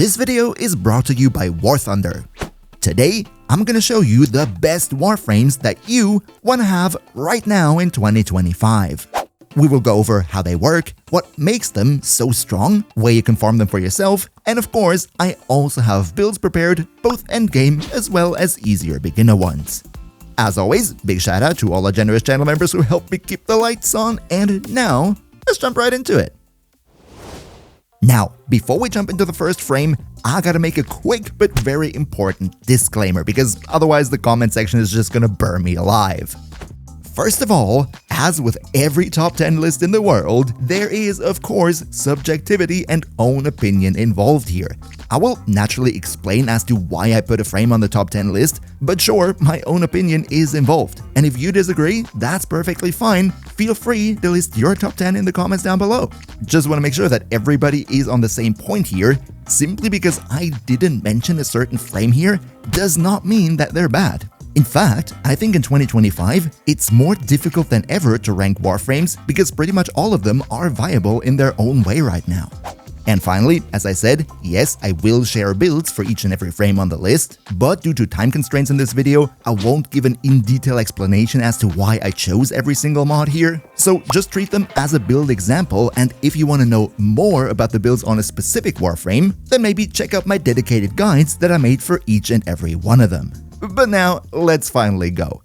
This video is brought to you by War Thunder. Today, I'm gonna show you the best Warframes that you wanna have right now in 2025. We will go over how they work, what makes them so strong, where you can farm them for yourself, and of course, I also have builds prepared, both endgame as well as easier beginner ones. As always, big shout out to all our generous channel members who help me keep the lights on, and now, let's jump right into it. Now, before we jump into the first frame, I gotta make a quick but very important disclaimer because otherwise the comment section is just gonna burn me alive. First of all, as with every top 10 list in the world, there is of course subjectivity and own opinion involved here. I will naturally explain as to why I put a frame on the top 10 list, but sure, my own opinion is involved. And if you disagree, that's perfectly fine. Feel free to list your top 10 in the comments down below. Just want to make sure that everybody is on the same point here. Simply because I didn't mention a certain frame here does not mean that they're bad. In fact, I think in 2025, it's more difficult than ever to rank Warframes because pretty much all of them are viable in their own way right now. And finally, as I said, yes, I will share builds for each and every frame on the list, but due to time constraints in this video, I won't give an in-detail explanation as to why I chose every single mod here. So just treat them as a build example, and if you want to know more about the builds on a specific Warframe, then maybe check out my dedicated guides that I made for each and every one of them. But now, let's finally go.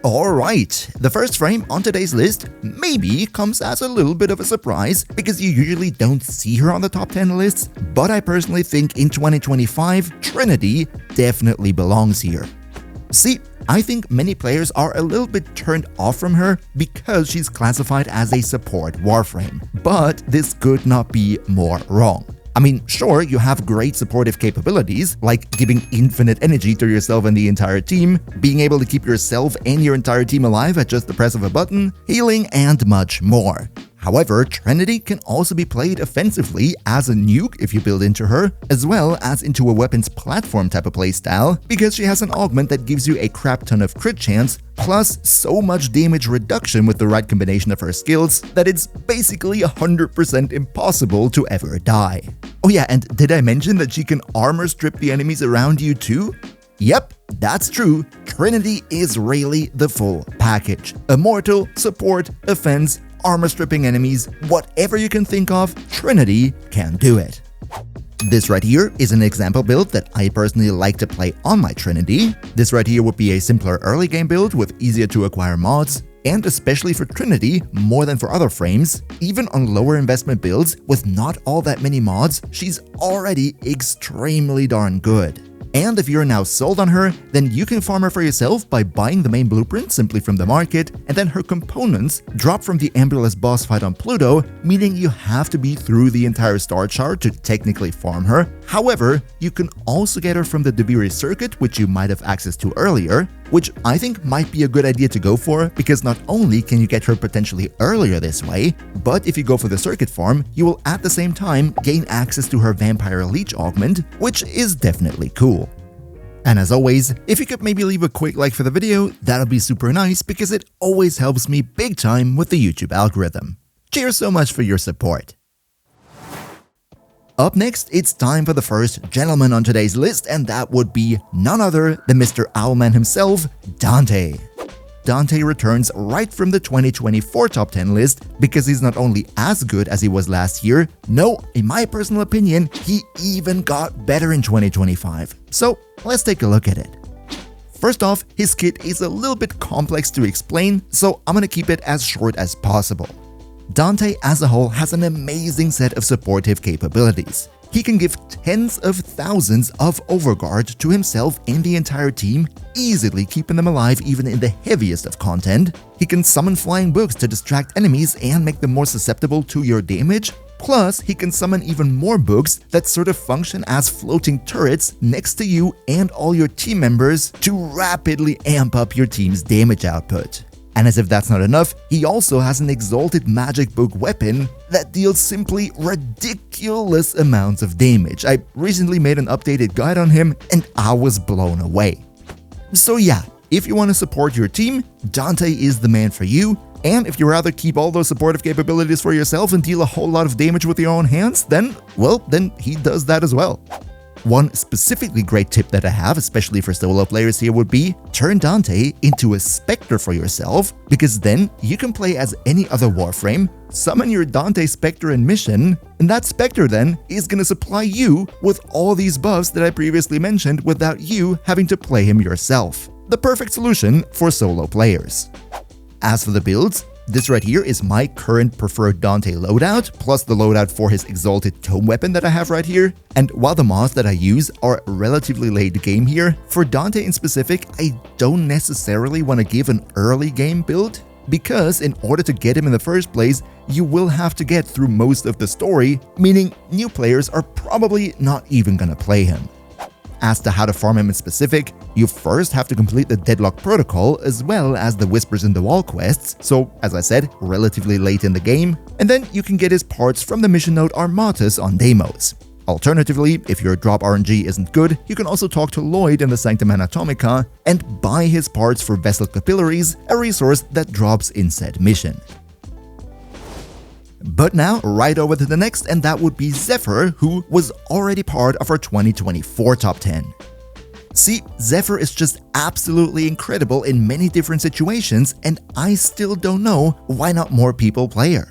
Alright, the first frame on today's list maybe comes as a little bit of a surprise because you usually don't see her on the top 10 lists, but I personally think in 2025, Trinity definitely belongs here. See, I think many players are a little bit turned off from her because she's classified as a support Warframe, but this could not be more wrong. I mean, sure, you have great supportive capabilities, like giving infinite energy to yourself and the entire team, being able to keep yourself and your entire team alive at just the press of a button, healing, and much more. However, Trinity can also be played offensively as a nuke if you build into her, as well as into a weapons platform type of playstyle, because she has an augment that gives you a crap ton of crit chance, plus so much damage reduction with the right combination of her skills that it's basically 100% impossible to ever die. Oh yeah, and did I mention that she can armor strip the enemies around you too? Yep, that's true. Trinity is really the full package. Immortal, support, offense, armor stripping enemies, whatever you can think of, Trinity can do it. This right here is an example build that I personally like to play on my Trinity. This right here would be a simpler early game build with easier to acquire mods, and especially for Trinity, more than for other frames, even on lower investment builds with not all that many mods, she's already extremely darn good. And if you're now sold on her, then you can farm her for yourself by buying the main blueprint simply from the market, and then her components drop from the Amberless boss fight on Pluto, meaning you have to be through the entire star chart to technically farm her. However, you can also get her from the Debiri circuit, which you might have access to earlier, which I think might be a good idea to go for, because not only can you get her potentially earlier this way, but if you go for the circuit farm, you will at the same time gain access to her Vampire Leech augment, which is definitely cool. And as always, if you could maybe leave a quick like for the video, that'll be super nice because it always helps me big time with the YouTube algorithm. Cheers so much for your support. Up next, it's time for the first gentleman on today's list, and that would be none other than Mr. Owlman himself, Dante. Dante returns right from the 2024 top 10 list because he's not only as good as he was last year, no, in my personal opinion, he even got better in 2025. So let's take a look at it. First off, his kit is a little bit complex to explain, so I'm gonna keep it as short as possible. Dante as a whole has an amazing set of supportive capabilities. He can give tens of thousands of overguard to himself and the entire team, easily keeping them alive even in the heaviest of content. He can summon flying books to distract enemies and make them more susceptible to your damage. Plus, he can summon even more books that sort of function as floating turrets next to you and all your team members to rapidly amp up your team's damage output. And as if that's not enough, he also has an exalted magic book weapon that deals simply ridiculous amounts of damage. I recently made an updated guide on him and I was blown away. So yeah, if you want to support your team, Dante is the man for you, And if you rather keep all those supportive capabilities for yourself and deal a whole lot of damage with your own hands, then he does that as well. One specifically great tip that I have, especially for solo players here, would be turn Dante into a Spectre for yourself, because then you can play as any other Warframe, summon your Dante Spectre in mission, and that Spectre then is gonna supply you with all these buffs that I previously mentioned without you having to play him yourself. The perfect solution for solo players. As for the builds, this right here is my current preferred Dante loadout, plus the loadout for his Exalted Tome weapon that I have right here. And while the mods that I use are relatively late game here, for Dante in specific, I don't necessarily want to give an early game build, because in order to get him in the first place, you will have to get through most of the story, meaning new players are probably not even gonna play him. As to how to farm him in specific, you first have to complete the Deadlock Protocol as well as the Whispers in the Wall quests, so as I said, relatively late in the game, and then you can get his parts from the mission node Armatus on Deimos. Alternatively, if your drop RNG isn't good, you can also talk to Lloyd in the Sanctum Anatomica and buy his parts for Vessel Capillaries, a resource that drops in said mission. But now, right over to the next, and that would be Zephyr, who was already part of our 2024 top 10. See, Zephyr is just absolutely incredible in many different situations, and I still don't know why not more people play her.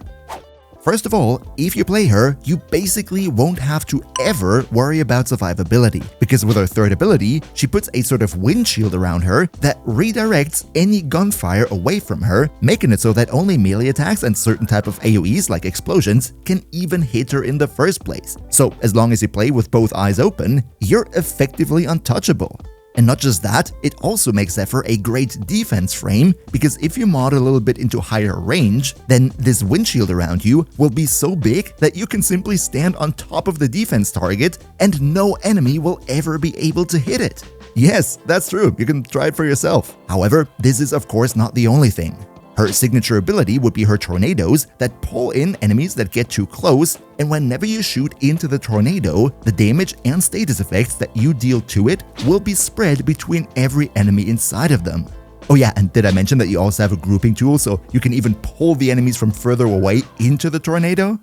First of all, if you play her, you basically won't have to ever worry about survivability, because with her third ability, she puts a sort of windshield around her that redirects any gunfire away from her, making it so that only melee attacks and certain type of AoEs like explosions can even hit her in the first place. So as long as you play with both eyes open, you're effectively untouchable. And not just that, it also makes Zephyr a great defense frame, because if you mod a little bit into higher range, then this windshield around you will be so big that you can simply stand on top of the defense target and no enemy will ever be able to hit it. Yes, that's true, you can try it for yourself. However, this is of course not the only thing. Her signature ability would be her tornadoes that pull in enemies that get too close, and whenever you shoot into the tornado, the damage and status effects that you deal to it will be spread between every enemy inside of them. Oh yeah, and did I mention that you also have a grouping tool, so you can even pull the enemies from further away into the tornado?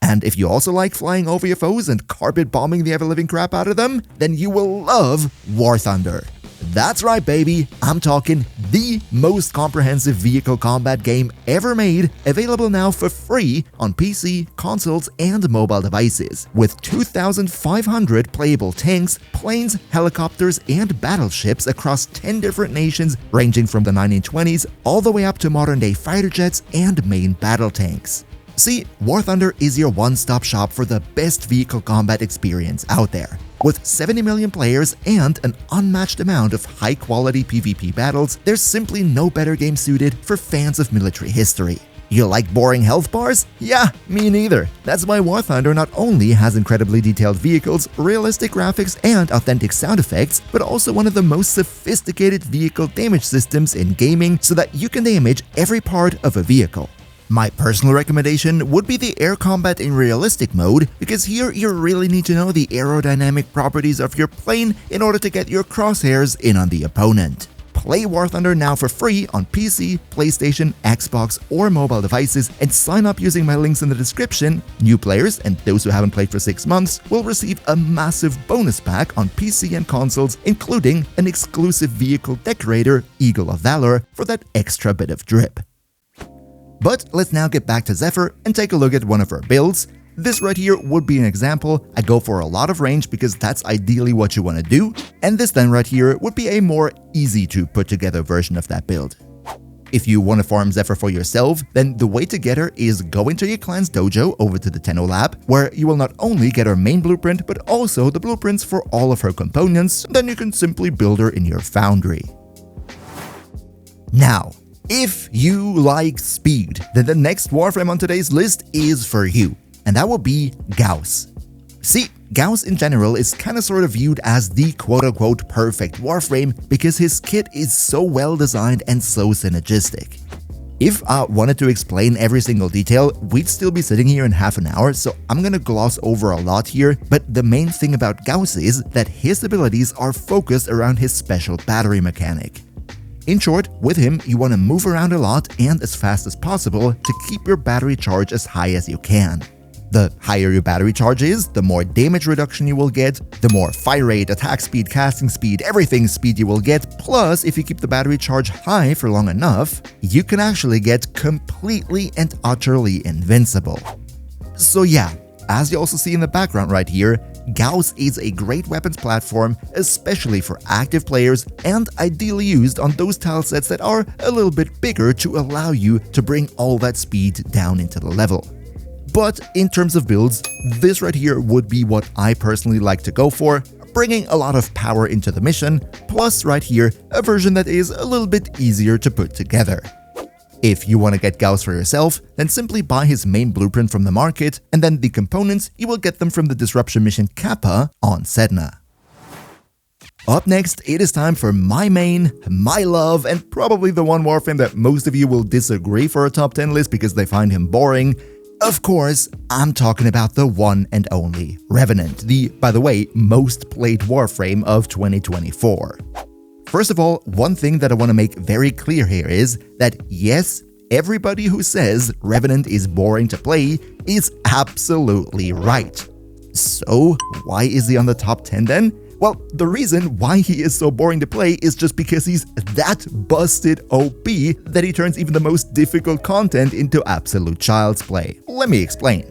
And if you also like flying over your foes and carpet bombing the ever-living crap out of them, then you will love War Thunder. That's right, baby, I'm talking the most comprehensive vehicle combat game ever made, available now for free on PC, consoles, and mobile devices, with 2,500 playable tanks, planes, helicopters, and battleships across 10 different nations, ranging from the 1920s all the way up to modern-day fighter jets and main battle tanks. See, War Thunder is your one-stop shop for the best vehicle combat experience out there. With 70 million players and an unmatched amount of high-quality PvP battles, there's simply no better game suited for fans of military history. You like boring health bars? Yeah, me neither. That's why War Thunder not only has incredibly detailed vehicles, realistic graphics, and authentic sound effects, but also one of the most sophisticated vehicle damage systems in gaming, so that you can damage every part of a vehicle. My personal recommendation would be the air combat in realistic mode, because here you really need to know the aerodynamic properties of your plane in order to get your crosshairs in on the opponent. Play War Thunder now for free on PC, PlayStation, Xbox, or mobile devices, and sign up using my links in the description. New players and those who haven't played for 6 months will receive a massive bonus pack on PC and consoles, including an exclusive vehicle decorator, Eagle of Valor, for that extra bit of drip. But let's now get back to Zephyr and take a look at one of her builds. This right here would be an example. I go for a lot of range because that's ideally what you want to do, and this then right here would be a more easy to put together version of that build. If you want to farm Zephyr for yourself, then the way to get her is go into your clan's dojo over to the Tenno Lab, where you will not only get her main blueprint but also the blueprints for all of her components, then you can simply build her in your foundry. Now, if you like speed, then the next Warframe on today's list is for you, and that will be Gauss. See, Gauss in general is kinda sorta viewed as the quote-unquote perfect Warframe because his kit is so well designed and so synergistic. If I wanted to explain every single detail, we'd still be sitting here in half an hour, so I'm gonna gloss over a lot here, but the main thing about Gauss is that his abilities are focused around his special battery mechanic. In short, with him, you want to move around a lot and as fast as possible to keep your battery charge as high as you can. The higher your battery charge is, the more damage reduction you will get, the more fire rate, attack speed, casting speed, everything speed you will get. Plus, if you keep the battery charge high for long enough, you can actually get completely and utterly invincible. So yeah, as you also see in the background right here, Gauss is a great weapons platform, especially for active players and ideally used on those tile sets that are a little bit bigger to allow you to bring all that speed down into the level. But in terms of builds, this right here would be what I personally like to go for, bringing a lot of power into the mission, plus right here, a version that is a little bit easier to put together. If you want to get Gauss for yourself, then simply buy his main blueprint from the market, and then the components, you will get them from the Disruption mission Kappa on Sedna. Up next, it is time for my main, my love, and probably the one Warframe that most of you will disagree for a top 10 list because they find him boring. Of course, I'm talking about the one and only Revenant, the, by the way, most played Warframe of 2024. First of all, one thing that I want to make very clear here is that yes, everybody who says Revenant is boring to play is absolutely right. So why is he on the top 10 then? Well, the reason why he is so boring to play is just because he's that busted OP that he turns even the most difficult content into absolute child's play. Let me explain.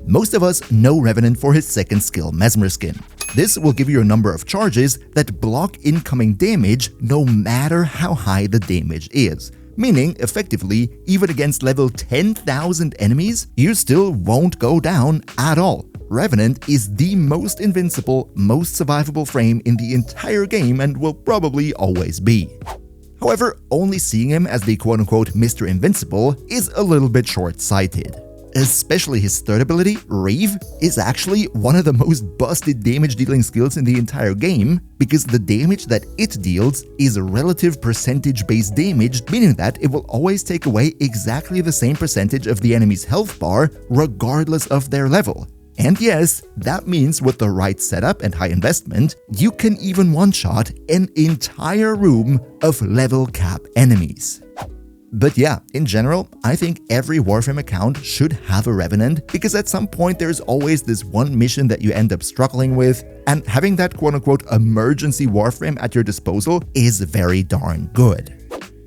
Most of us know Revenant for his second skill, Mesmer Skin. This will give you a number of charges that block incoming damage no matter how high the damage is. Meaning, effectively, even against level 10,000 enemies, you still won't go down at all. Revenant is the most invincible, most survivable frame in the entire game and will probably always be. However, only seeing him as the quote-unquote Mr. Invincible is a little bit short-sighted. Especially his third ability, Reeve, is actually one of the most busted damage-dealing skills in the entire game because the damage that it deals is relative percentage-based damage, meaning that it will always take away exactly the same percentage of the enemy's health bar regardless of their level. And yes, that means with the right setup and high investment, you can even one-shot an entire room of level cap enemies. But yeah, in general, I think every Warframe account should have a Revenant because at some point there's always this one mission that you end up struggling with, and having that quote-unquote emergency Warframe at your disposal is very darn good.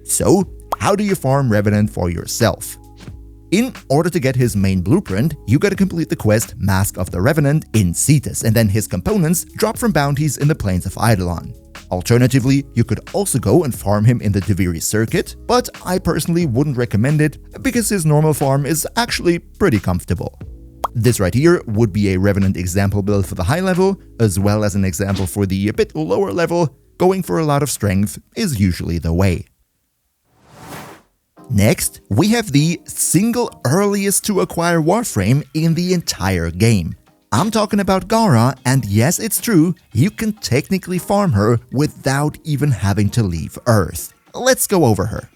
So, how do you farm Revenant for yourself? In order to get his main blueprint, you gotta complete the quest Mask of the Revenant in Cetus, and then his components drop from bounties in the Plains of Eidolon. Alternatively, you could also go and farm him in the Deviri circuit, but I personally wouldn't recommend it because his normal farm is actually pretty comfortable. This right here would be a Revenant example build for the high level, as well as an example for the a bit lower level. Going for a lot of strength is usually the way. Next, we have the single earliest to acquire Warframe in the entire game. I'm talking about Gara, and yes, it's true, you can technically farm her without even having to leave Earth. Let's go over her.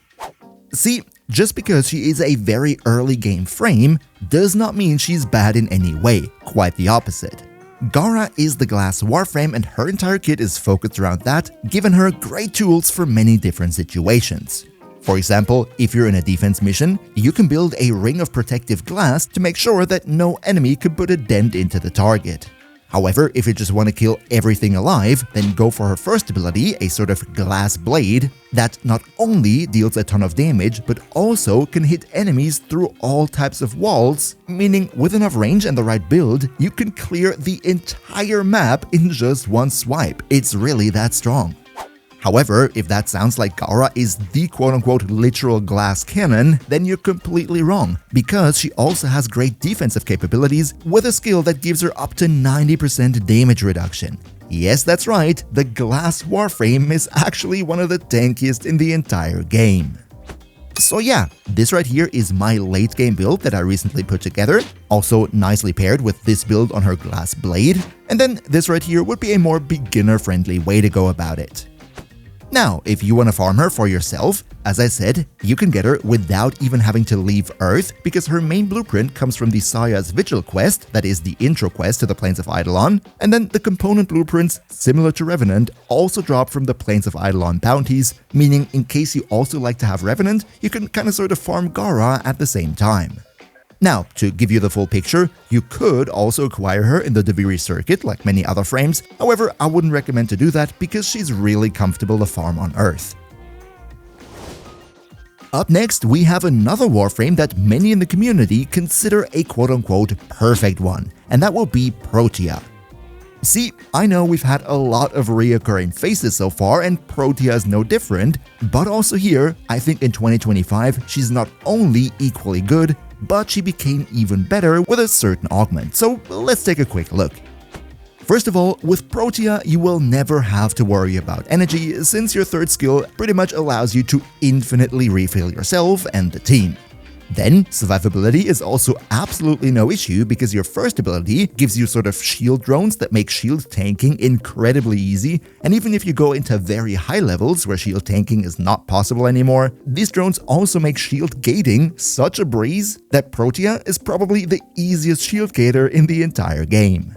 See, just because she is a very early game frame does not mean she's bad in any way, quite the opposite. Gara is the glass Warframe and her entire kit is focused around that, giving her great tools for many different situations. For example, if you're in a defense mission, you can build a ring of protective glass to make sure that no enemy can put a dent into the target. However, if you just want to kill everything alive, then go for her first ability, a sort of glass blade, that not only deals a ton of damage, but also can hit enemies through all types of walls, meaning with enough range and the right build, you can clear the entire map in just one swipe. It's really that strong. However, if that sounds like Gara is the quote-unquote literal glass cannon, then you're completely wrong, because she also has great defensive capabilities with a skill that gives her up to 90% damage reduction. Yes, that's right, the glass Warframe is actually one of the tankiest in the entire game. So yeah, this right here is my late game build that I recently put together, also nicely paired with this build on her glass blade, and then this right here would be a more beginner-friendly way to go about it. Now, if you want to farm her for yourself, as I said, you can get her without even having to leave Earth because her main blueprint comes from the Saya's Vigil quest, that is the intro quest to the Plains of Eidolon, and then the component blueprints, similar to Revenant, also drop from the Plains of Eidolon bounties, meaning in case you also like to have Revenant, you can kinda sorta farm Gara at the same time. Now, to give you the full picture, you could also acquire her in the Deviri circuit like many other frames, however, I wouldn't recommend to do that because she's really comfortable to farm on Earth. Up next, we have another Warframe that many in the community consider a quote-unquote perfect one, and that will be Protea. See, I know we've had a lot of reoccurring faces so far, and Protea is no different, but also here, I think in 2025, she's not only equally good, but she became even better with a certain augment, so let's take a quick look. First of all, with Protea, you will never have to worry about energy since your third skill pretty much allows you to infinitely refill yourself and the team. Then, survivability is also absolutely no issue because your first ability gives you sort of shield drones that make shield tanking incredibly easy, and even if you go into very high levels where shield tanking is not possible anymore, these drones also make shield gating such a breeze that Protea is probably the easiest shield gater in the entire game.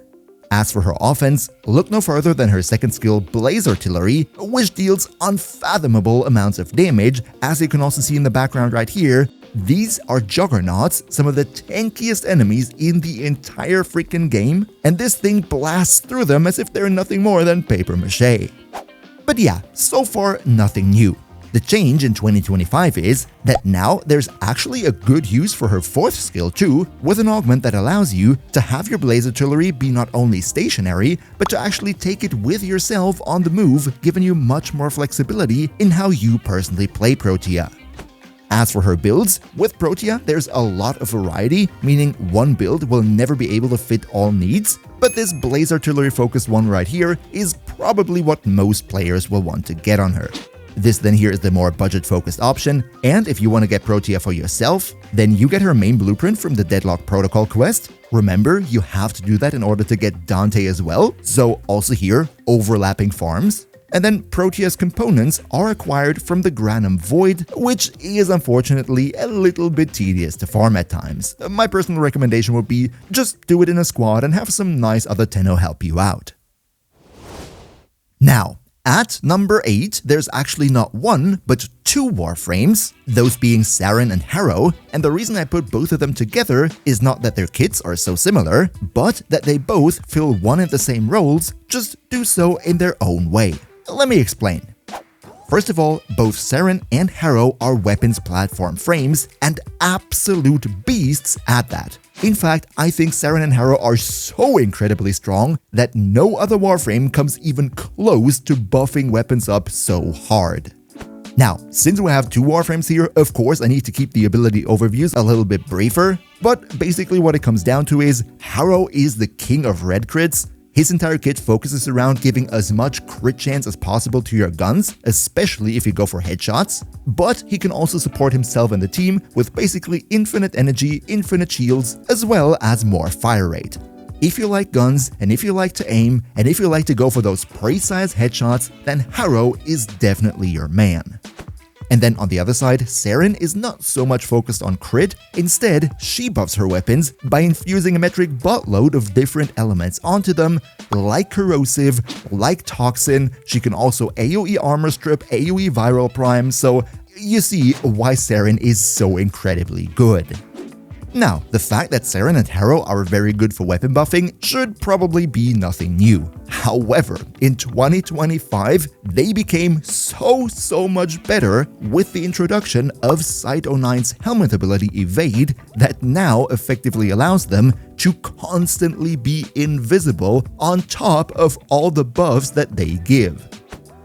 As for her offense, look no further than her second skill, Blaze Artillery, which deals unfathomable amounts of damage, as you can also see in the background right here. These are juggernauts, some of the tankiest enemies in the entire freaking game, and this thing blasts through them as if they're nothing more than paper mache. But yeah, so far nothing new. The change in 2025 is that now there's actually a good use for her fourth skill too, with an augment that allows you to have your Blaze Artillery be not only stationary, but to actually take it with yourself on the move, giving you much more flexibility in how you personally play Protea. As for her builds, with Protea, there's a lot of variety, meaning one build will never be able to fit all needs, but this Blaze Artillery focused one right here is probably what most players will want to get on her. This then here is the more budget-focused option, and if you want to get Protea for yourself, then you get her main blueprint from the Deadlock Protocol quest. Remember, you have to do that in order to get Dante as well, so also here, overlapping farms. And then Protea's components are acquired from the Granum Void, which is unfortunately a little bit tedious to farm at times. My personal recommendation would be just do it in a squad and have some nice other Tenno help you out. Now, at number 8, there's actually not one, but two Warframes, those being Saren and Harrow, and the reason I put both of them together is not that their kits are so similar, but that they both fill one and the same roles, just do so in their own way. Let me explain. First of all, both Saren and Harrow are weapons platform frames, and absolute beasts at that. In fact, I think Saren and Harrow are so incredibly strong that no other Warframe comes even close to buffing weapons up so hard. Now, since we have two Warframes here, of course I need to keep the ability overviews a little bit briefer, but basically what it comes down to is Harrow is the king of red crits. His entire kit focuses around giving as much crit chance as possible to your guns, especially if you go for headshots, but he can also support himself and the team with basically infinite energy, infinite shields, as well as more fire rate. If you like guns, and if you like to aim, and if you like to go for those precise headshots, then Harrow is definitely your man. And then on the other side, Saren is not so much focused on crit, instead she buffs her weapons by infusing a metric buttload of different elements onto them, like corrosive, like toxin. She can also AoE armor strip, AoE viral prime, so you see why Saren is so incredibly good. Now, the fact that Saren and Harrow are very good for weapon buffing should probably be nothing new. However, in 2025, they became so much better with the introduction of Site 09's helmet ability Evade that now effectively allows them to constantly be invisible on top of all the buffs that they give.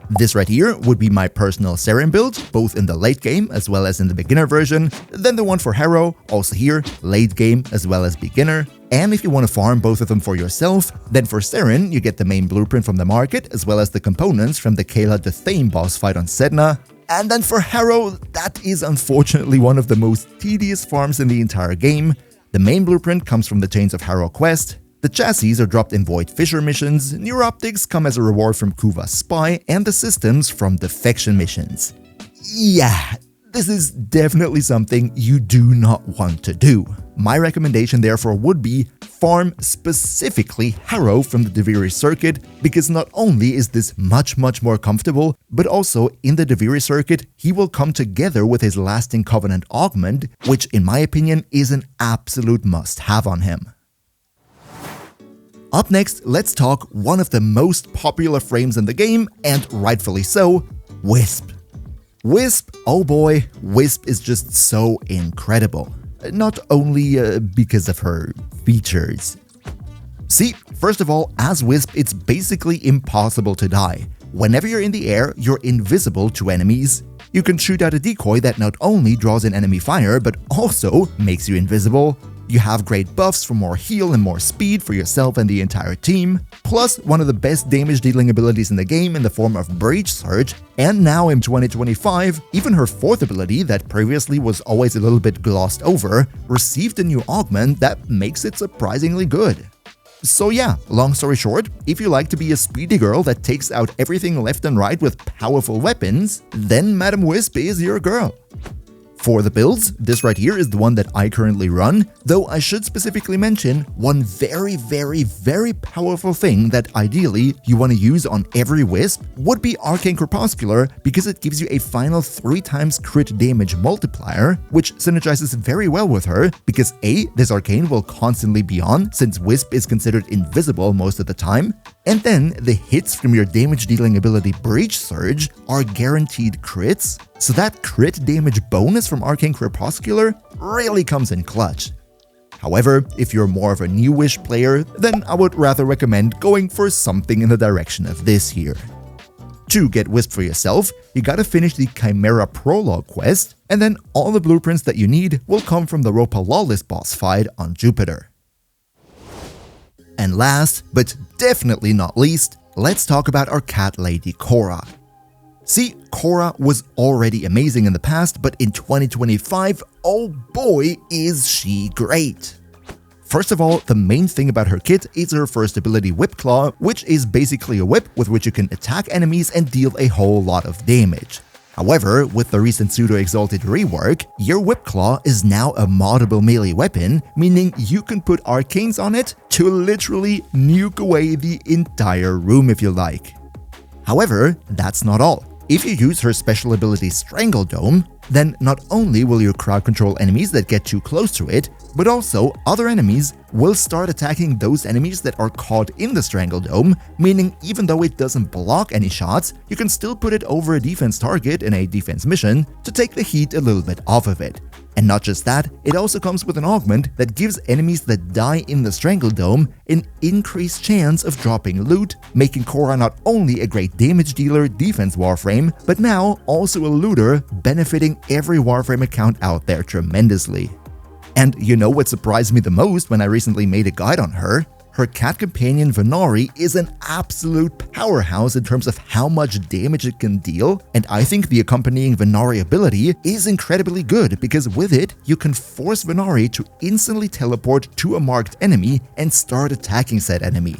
This right here would be my personal Saren build, both in the late game as well as in the beginner version. Then the one for Harrow, also here, late game as well as beginner. And if you want to farm both of them for yourself, then for Saren, you get the main blueprint from the market as well as the components from the Kayla the Thane boss fight on Sedna. And then for Harrow, that is unfortunately one of the most tedious farms in the entire game. The main blueprint comes from the Chains of Harrow quest. The chassis are dropped in Void Fissure missions, new optics come as a reward from Kuva's Spy, and the systems from Defection missions. Yeah, this is definitely something you do not want to do. My recommendation therefore would be farm specifically Harrow from the Deviri circuit, because not only is this much more comfortable, but also in the Deviri circuit he will come together with his Lasting Covenant augment, which in my opinion is an absolute must-have on him. Up next, let's talk one of the most popular frames in the game, and rightfully so, Wisp. Wisp, oh boy, Wisp is just so incredible. Not only because of her features. See, first of all, as Wisp, it's basically impossible to die. Whenever you're in the air, you're invisible to enemies. You can shoot out a decoy that not only draws in enemy fire, but also makes you invisible. You have great buffs for more heal and more speed for yourself and the entire team, plus one of the best damage dealing abilities in the game in the form of Breach Surge, and now in 2025, even her fourth ability that previously was always a little bit glossed over, received a new augment that makes it surprisingly good. So yeah, long story short, if you like to be a speedy girl that takes out everything left and right with powerful weapons, then Madam Wisp is your girl. For the builds, this right here is the one that I currently run, though I should specifically mention one very powerful thing that ideally you want to use on every Wisp would be Arcane Crepuscular, because it gives you a final 3x crit damage multiplier, which synergizes very well with her, because A, this arcane will constantly be on since Wisp is considered invisible most of the time, and then the hits from your damage dealing ability Breach Surge are guaranteed crits, so that crit damage bonus from Arcane Crepuscular really comes in clutch. However, if you're more of a newish player, then I would rather recommend going for something in the direction of this here. To get Wisp for yourself, you gotta finish the Chimera Prologue quest, and then all the blueprints that you need will come from the Ropa Lawless boss fight on Jupiter. And last, but definitely not least, let's talk about our cat lady Cora. See, Cora was already amazing in the past, but in 2025, oh boy, is she great! First of all, the main thing about her kit is her first ability Whip Claw, which is basically a whip with which you can attack enemies and deal a whole lot of damage. However, with the recent Pseudo-Exalted rework, your Whip Claw is now a moddable melee weapon, meaning you can put arcanes on it to literally nuke away the entire room if you like. However, that's not all. If you use her special ability Strangle Dome, then not only will you crowd control enemies that get too close to it, but also other enemies will start attacking those enemies that are caught in the Strangle Dome, meaning even though it doesn't block any shots, you can still put it over a defense target in a defense mission to take the heat a little bit off of it. And not just that, it also comes with an augment that gives enemies that die in the Strangle Dome an increased chance of dropping loot, making Cora not only a great damage dealer defense Warframe, but now also a looter, benefiting every Warframe account out there tremendously. And you know what surprised me the most when I recently made a guide on her? Her cat companion Venari is an absolute powerhouse in terms of how much damage it can deal, and I think the accompanying Venari ability is incredibly good because with it, you can force Venari to instantly teleport to a marked enemy and start attacking said enemy.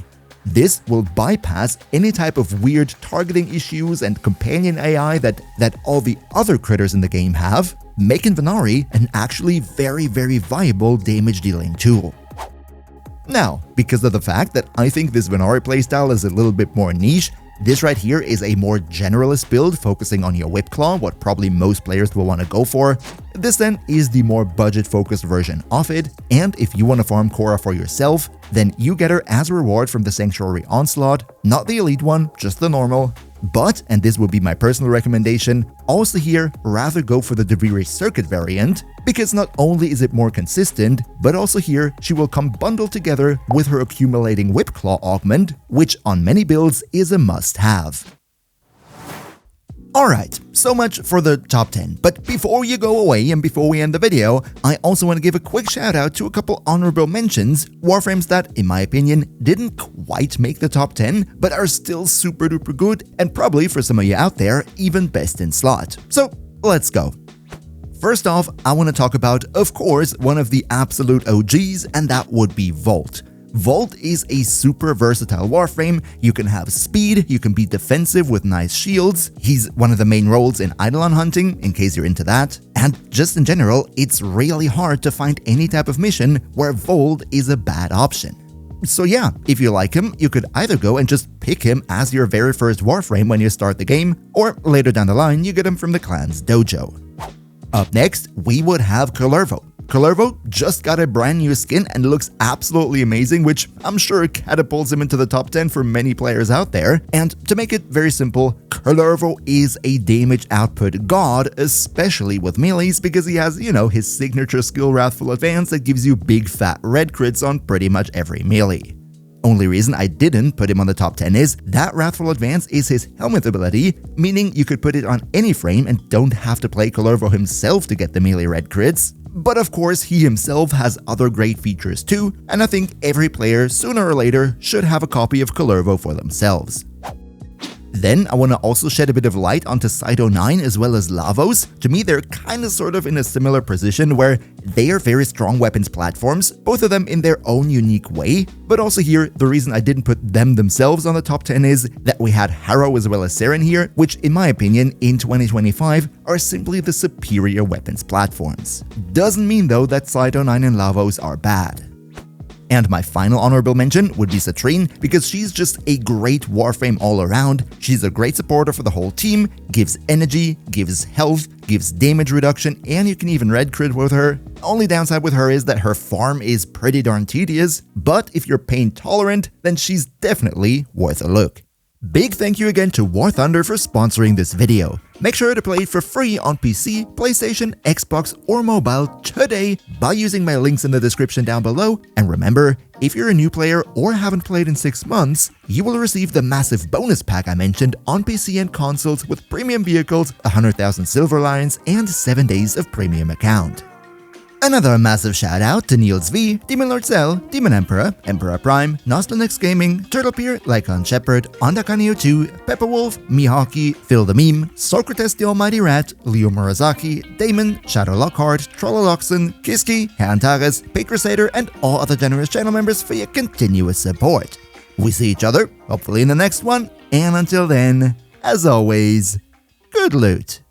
This will bypass any type of weird targeting issues and companion AI that all the other critters in the game have, making Venari an actually very viable damage dealing tool. Now, because of the fact that I think this Venari playstyle is a little bit more niche, this right here is a more generalist build focusing on your Whip Claw, what probably most players will want to go for. This then is the more budget-focused version of it, and if you want to farm Cora for yourself, then you get her as a reward from the Sanctuary Onslaught, not the elite one, just the normal. But, and this would be my personal recommendation, also here rather go for the Deviri Circuit variant, because not only is it more consistent, but also here she will come bundled together with her accumulating Whip Claw augment, which on many builds is a must-have. Alright, so much for the top 10, but before you go away and before we end the video, I also want to give a quick shout out to a couple honorable mentions, Warframes that, in my opinion, didn't quite make the top 10, but are still super duper good, and probably for some of you out there, even best in slot. So, let's go. First off, I want to talk about, of course, one of the absolute OGs, and that would be Volt. Volt is a super versatile Warframe. You can have speed, you can be defensive with nice shields, he's one of the main roles in Eidolon hunting, in case you're into that, and just in general, it's really hard to find any type of mission where Volt is a bad option. So yeah, if you like him, you could either go and just pick him as your very first Warframe when you start the game, or later down the line you get him from the clan's dojo. Up next, we would have Kullervo. Kullervo just got a brand new skin and looks absolutely amazing, which I'm sure catapults him into the top 10 for many players out there. And to make it very simple, Kullervo is a damage output god, especially with melees, because he has, his signature skill Wrathful Advance that gives you big fat red crits on pretty much every melee. Only reason I didn't put him on the top 10 is that Wrathful Advance is his helmet ability, meaning you could put it on any frame and don't have to play Kullervo himself to get the melee red crits. But of course, he himself has other great features too, and I think every player sooner or later should have a copy of Kullervo for themselves. Then I want to also shed a bit of light onto Cyto 9 as well as Lavos. To me, they're kinda sort of in a similar position where they are very strong weapons platforms, both of them in their own unique way. But also here, the reason I didn't put them themselves on the top 10 is that we had Harrow as well as Seren here, which in my opinion, in 2025, are simply the superior weapons platforms. Doesn't mean though that Cyto 9 and Lavos are bad. And my final honorable mention would be Citrine, because she's just a great Warframe all around. She's a great supporter for the whole team, gives energy, gives health, gives damage reduction, and you can even red crit with her. Only downside with her is that her farm is pretty darn tedious, but if you're pain tolerant, then she's definitely worth a look. Big thank you again to War Thunder for sponsoring this video. Make sure to play it for free on PC, PlayStation, Xbox, or mobile today by using my links in the description down below. And remember, if you're a new player or haven't played in 6 months, you will receive the massive bonus pack I mentioned on PC and consoles with premium vehicles, 100,000 silver lions, and 7 days of premium account. Another massive shout out to Niels V, Demon Lord Cell, Demon Emperor, Emperor Prime, Nostalnex Gaming, Turtlepeer, Lycon Shepherd, Ondakanio 2, Pepperwolf, Mihawk, Phil the Meme, Socrates the Almighty Rat, Leo Murasaki, Damon, Shadow Lockhart, Trolloloxen, Kiski, Antares, Pate Crusader, and all other generous channel members for your continuous support. We see each other, hopefully in the next one, and until then, as always, good loot.